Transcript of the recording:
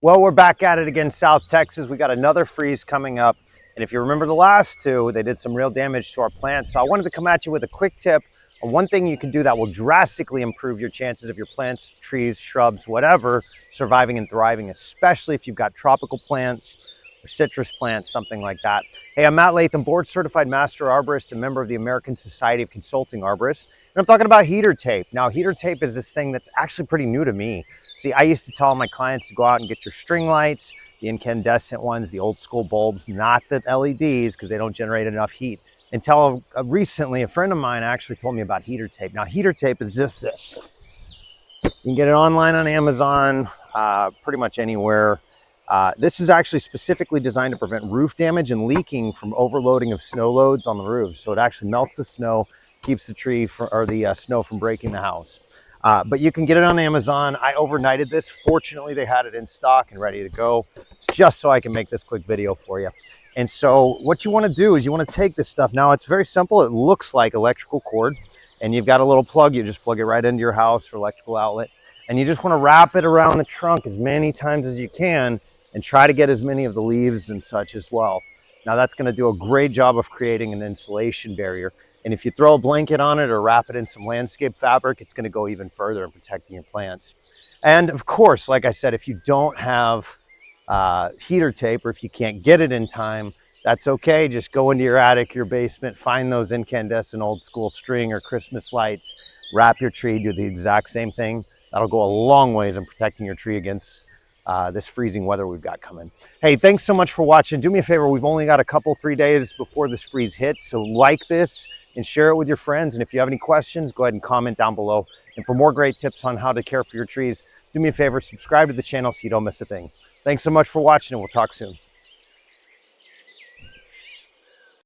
Well, we're back at it again, South Texas. We got another freeze coming up. And if you remember the last two, they did some real damage to our plants. So I wanted to come at you with a quick tip on one thing you can do that will drastically improve your chances of your plants, trees, shrubs, whatever, surviving and thriving, especially if you've got tropical plants or citrus plants, something like that. Hey, I'm Matt Latham, board certified master arborist and member of the American Society of Consulting Arborists. And I'm talking about heater tape. Now, heater tape is this thing that's actually pretty new to me. See, I used to tell my clients to go out and get your string lights, the incandescent ones, the old school bulbs, not the LEDs because they don't generate enough heat. Until recently, a friend of mine actually told me about heater tape. Now, heater tape is just this. You can get it online on Amazon, pretty much anywhere. This is actually specifically designed to prevent roof damage and leaking from overloading of snow loads on the roof. So it actually melts the snow, keeps the tree or the snow from breaking the house. But you can get it on Amazon. I overnighted this. Fortunately, they had it in stock and ready to go. It's just so I can make this quick video for you. And so what you want to do is you want to take this stuff. Now, it's very simple. It looks like electrical cord, and you've got a little plug. You just plug it right into your house or electrical outlet. And you just want to wrap it around the trunk as many times as you can and try to get as many of the leaves and such as well. Now, that's going to do a great job of creating an insulation barrier. And if you throw a blanket on it or wrap it in some landscape fabric, it's going to go even further in protecting your plants. And of course, like I said, if you don't have heater tape or if you can't get it in time, that's okay. Just go into your attic, your basement, find those incandescent old school string or Christmas lights, wrap your tree, do the exact same thing. That'll go a long ways in protecting your tree against this freezing weather we've got coming. Hey, thanks so much for watching. Do me a favor, we've only got a couple, 3 days before this freeze hits, so like this and share it with your friends. And if you have any questions, go ahead and comment down below. And for more great tips on how to care for your trees, do me a favor, subscribe to the channel so you don't miss a thing. Thanks so much for watching, and we'll talk soon.